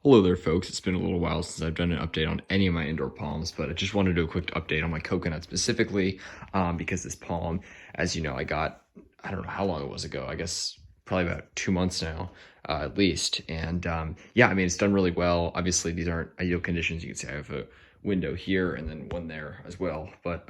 Hello there, folks. It's been a little while since I've done an update on any of my indoor palms, but I just wanted to do a quick update on my coconut specifically, because this palm, as you know, I got, I don't know how long it was ago, I guess probably about 2 months now, at least. And yeah, I mean, it's done really well. Obviously, these aren't ideal conditions. You can see I have a window here and then one there as well. But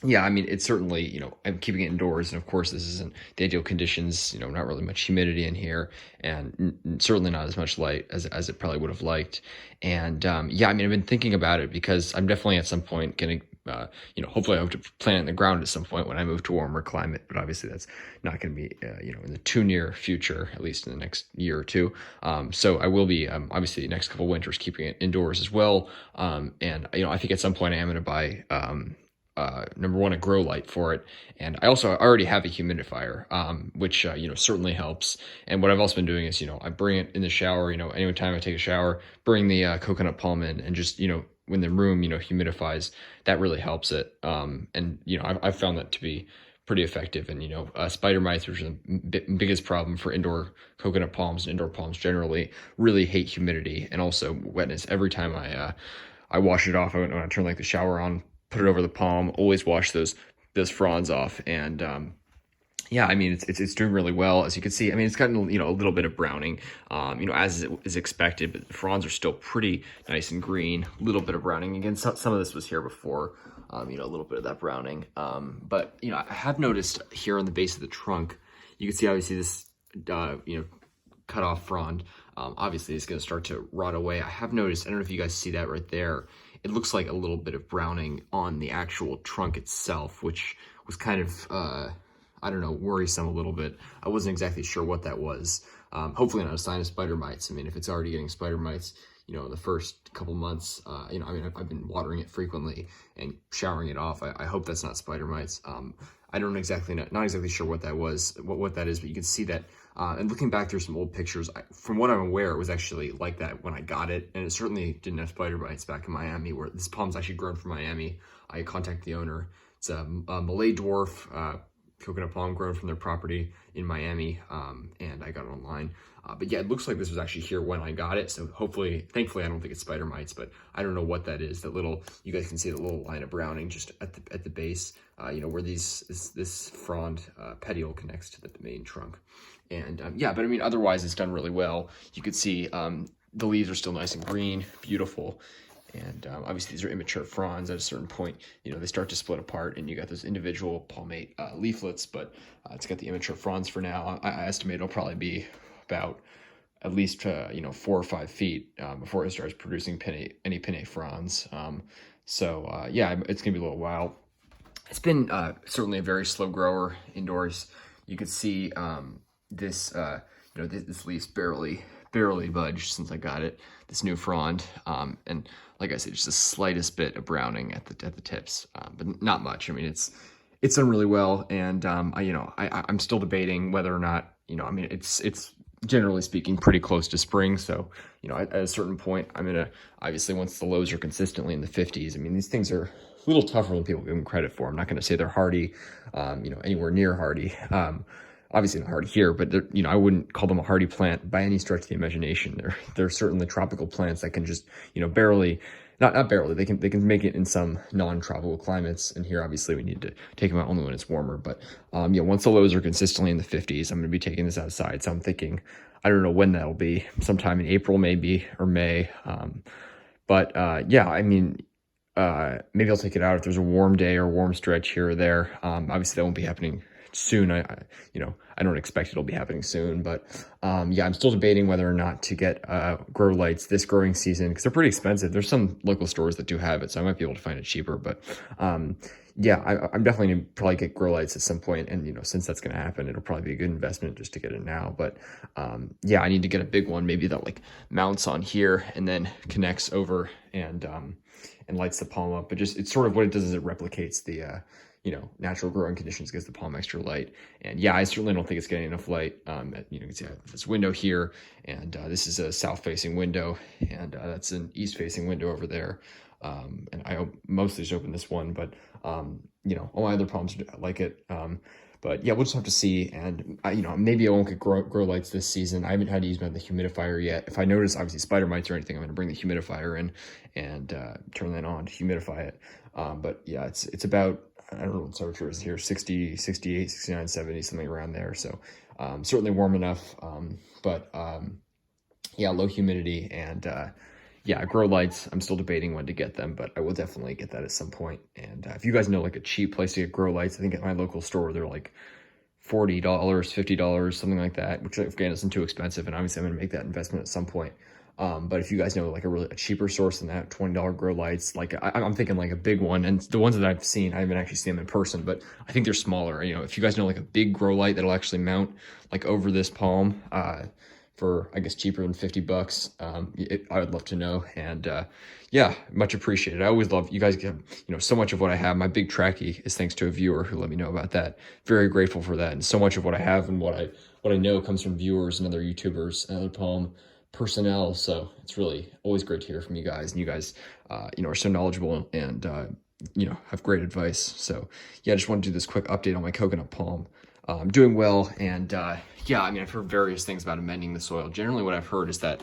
yeah, I mean, it's certainly, I'm keeping it indoors. And of course, this isn't the ideal conditions, not really much humidity in here and certainly not as much light as it probably would have liked. And yeah, I mean, I've been thinking about it because I'm definitely at some point going to, hopefully I hope to plant it in the ground at some point when I move to a warmer climate. But obviously that's not going to be, in the too near future, at least in the next year or two. So I will be, obviously the next couple winters keeping it indoors as well. And, I think at some point I am going to buy, number one, a grow light for it. And I already have a humidifier, which, certainly helps. And what I've also been doing is, I bring it in the shower, anytime I take a shower, bring the coconut palm in and just, when the room, humidifies, that really helps it. And, I've found that to be pretty effective. And, spider mites, which are the biggest problem for indoor coconut palms and indoor palms generally, really hate humidity and also wetness. Every time I wash it off, when I turn like the shower on, put it over the palm, always wash those fronds off. And yeah, I mean, it's doing really well. As you can see, I mean, it's gotten, a little bit of browning, as is expected, but the fronds are still pretty nice and green. A little bit of browning. Again, some of this was here before, a little bit of that browning. But, I have noticed here on the base of the trunk, you can see obviously this, cut off frond, obviously it's going to start to rot away. I have noticed, I don't know if you guys see that right there, it looks like a little bit of browning on the actual trunk itself, which was kind of, I don't know, worrisome a little bit. I wasn't exactly sure what that was. Hopefully not a sign of spider mites. I mean, if it's already getting spider mites, in the first couple months, I've been watering it frequently and showering it off. I hope that's not spider mites. I don't exactly know, not exactly sure what that was, what that is, but you can see that. And looking back through some old pictures, from what I'm aware, it was actually like that when I got it, and it certainly didn't have spider bites back in Miami, where this palm's actually grown from Miami. I contacted the owner. It's a Malay dwarf coconut palm grown from their property in Miami, and I got it online. But yeah, it looks like this was actually here when I got it, so thankfully, I don't think it's spider mites, but I don't know what that is. That little, you guys can see the little line of browning just at the base, where this frond petiole connects to the main trunk. And yeah, but I mean, otherwise it's done really well. You could see the leaves are still nice and green, beautiful. And obviously these are immature fronds. At a certain point, they start to split apart and you got those individual palmate leaflets, but it's got the immature fronds for now. I estimate it'll probably be about at least, 4 or 5 feet before it starts producing any pinnae fronds. So yeah, it's gonna be a little while. It's been certainly a very slow grower indoors. You could see this, this leaf's barely budged since I got it, this new frond. And like I said, just the slightest bit of browning at the tips, but not much. I mean, it's done really well. And, I'm still debating whether or not, I mean, it's generally speaking pretty close to spring. So, at a certain point, I'm going to, obviously once the lows are consistently in the 50s, I mean, these things are a little tougher than people give them credit for. I'm not going to say they're hardy, anywhere near hardy. Obviously not hardy here, but I wouldn't call them a hardy plant by any stretch of the imagination. They're certainly tropical plants that can just, barely, not barely, they can make it in some non-tropical climates. And here, obviously, we need to take them out only when it's warmer. But once the lows are consistently in the 50s, I'm going to be taking this outside. So I'm thinking, I don't know when that'll be, sometime in April maybe, or May. But yeah, I mean, maybe I'll take it out if there's a warm day or warm stretch here or there. Obviously, that won't be happening soon. I don't expect it'll be happening soon, but yeah, I'm still debating whether or not to get grow lights this growing season because they're pretty expensive. There's some local stores that do have it, so I might be able to find it cheaper. But yeah, I'm definitely gonna probably get grow lights at some point, and since that's gonna happen, it'll probably be a good investment just to get it now. But yeah, I need to get a big one, maybe that like mounts on here and then connects over and lights the palm up. But just it's sort of what it does is it replicates the natural growing conditions, gives the palm extra light. And yeah, I certainly don't think it's getting enough light. You can see I have this window here, and this is a south-facing window, and that's an east-facing window over there. And I mostly just open this one, but all my other palms like it. But But yeah, we'll just have to see. And maybe I won't get grow lights this season. I haven't had to use the humidifier yet. If I notice obviously spider mites or anything, I'm going to bring the humidifier in and turn that on to humidify it. But yeah, it's about, I don't know what temperature is here, 60, 68, 69, 70, something around there. So certainly warm enough. But yeah, low humidity and yeah, grow lights. I'm still debating when to get them, but I will definitely get that at some point. And if you guys know like a cheap place to get grow lights, I think at my local store they're like $40, $50, something like that, which again isn't too expensive. And obviously I'm gonna make that investment at some point. But if you guys know like a cheaper source than that, $20 grow lights, like I'm thinking like a big one, and the ones that I've seen, I haven't actually seen them in person, but I think they're smaller. If you guys know like a big grow light that'll actually mount like over this palm, for I guess cheaper than $50, I would love to know. And yeah, much appreciated. I always love you guys get so much of what I have. My big trackie is thanks to a viewer who let me know about that. Very grateful for that. And so much of what I have and what I know comes from viewers and other YouTubers and other palm personnel. So it's really always great to hear from you guys. And you guys are so knowledgeable and have great advice. So yeah, I just want to do this quick update on my coconut palm. I'm doing well, and yeah, I've heard various things about amending the soil. Generally, what I've heard is that,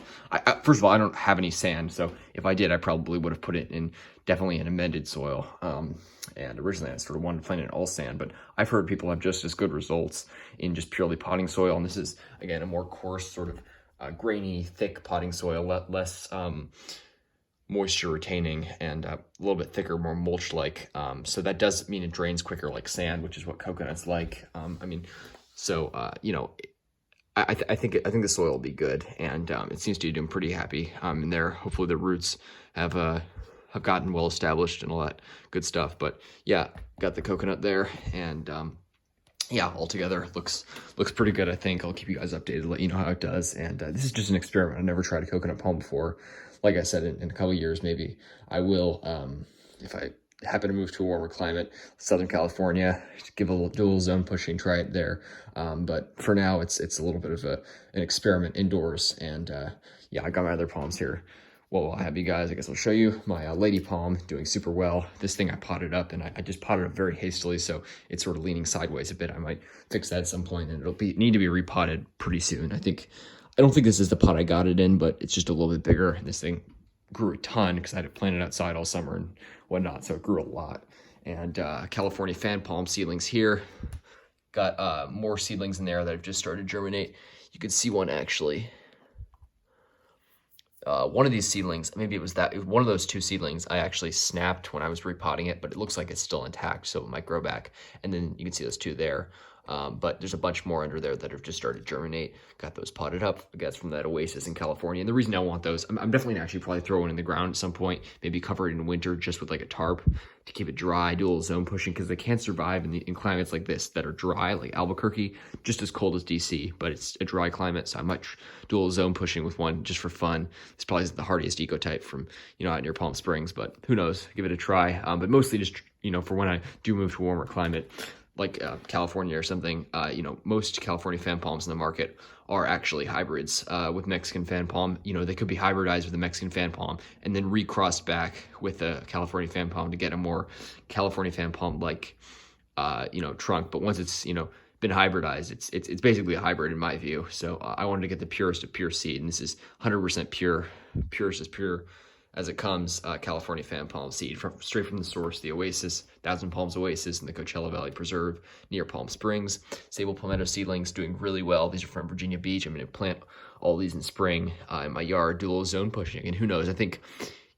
first of all, I don't have any sand, so if I did, I probably would have put it in definitely an amended soil. And originally, I sort of wanted to plant it in all sand, but I've heard people have just as good results in just purely potting soil, and this is, again, a more coarse, sort of grainy, thick potting soil, less moisture retaining and a little bit thicker, more mulch-like. So that does mean it drains quicker like sand, which is what coconut's like. I think the soil will be good, and it seems to be doing pretty happy in there. Hopefully the roots have gotten well established and all that good stuff. But yeah, got the coconut there, and yeah, altogether looks pretty good. I think I'll keep you guys updated, let you know how it does. And this is just an experiment. I've never tried a coconut palm before. Like I said, in a couple years, maybe I will, if I happen to move to a warmer climate, Southern California, do a little zone pushing, try it there. But for now, it's a little bit of an experiment indoors. And yeah, I got my other palms here. Well, I have you guys, I guess I'll show you my lady palm doing super well. This thing I potted up, and I just potted up very hastily, so it's sort of leaning sideways a bit. I might fix that at some point, and it'll need to be repotted pretty soon. I don't think this is the pot I got it in, but it's just a little bit bigger. And this thing grew a ton because I had it planted outside all summer and whatnot, so it grew a lot. And California fan palm seedlings here. Got more seedlings in there that have just started to germinate. You can see one actually. One of these seedlings, maybe it was one of those two seedlings I actually snapped when I was repotting it, but it looks like it's still intact, so it might grow back. And then you can see those two there. But there's a bunch more under there that have just started to germinate. Got those potted up. I guess from that oasis in California. And the reason I want those, I'm definitely gonna actually probably throw one in the ground at some point. Maybe cover it in winter just with like a tarp to keep it dry. Do a little zone pushing because they can't survive in climates like this that are dry, like Albuquerque, just as cold as DC. But it's a dry climate, so I might do a little zone pushing with one just for fun. This probably isn't the hardiest ecotype from out near Palm Springs, but who knows? Give it a try. But mostly just for when I do move to a warmer climate, like California or something, most California fan palms in the market are actually hybrids with Mexican fan palm. They could be hybridized with the Mexican fan palm and then recrossed back with the California fan palm to get a more California fan palm like, trunk. But once it's, been hybridized, it's basically a hybrid in my view. So I wanted to get the purest of pure seed, and this is 100% pure, purest as pure as it comes, California fan palm seed straight from the source, the Oasis, Thousand Palms Oasis in the Coachella Valley Preserve near Palm Springs. Sable palmetto seedlings doing really well. These are from Virginia Beach. I'm going to plant all these in spring in my yard, do a little zone pushing, and who knows? I think,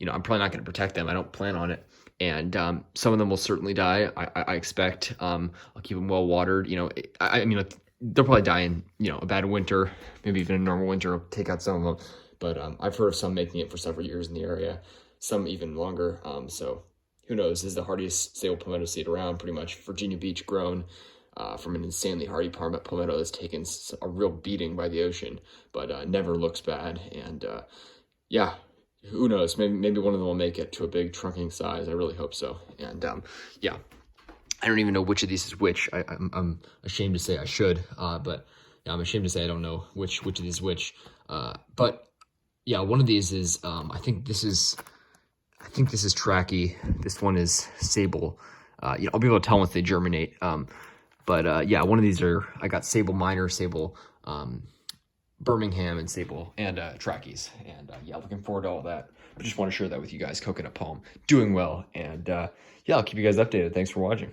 I'm probably not going to protect them. I don't plan on it. And some of them will certainly die. I expect. I'll keep them well watered. They'll probably die in a bad winter, maybe even a normal winter. I'll take out some of them. But I've heard of some making it for several years in the area, some even longer. So who knows? This is the hardiest sable palmetto seed around, pretty much Virginia Beach grown from an insanely hardy palmetto that's taken a real beating by the ocean, but never looks bad. And yeah, who knows? Maybe one of them will make it to a big trunking size. I really hope so. And yeah, I don't even know which of these is which. I'm ashamed to say I should, but yeah, I'm ashamed to say I don't know which of these is which. But yeah, one of these is, I think this is tracky. This one is sable. I'll be able to tell once they germinate. But yeah, one of these I got Sable Minor, Sable Birmingham, and Sable, and Trackies. And yeah, looking forward to all that. But just want to share that with you guys. Coconut palm doing well. And yeah, I'll keep you guys updated. Thanks for watching.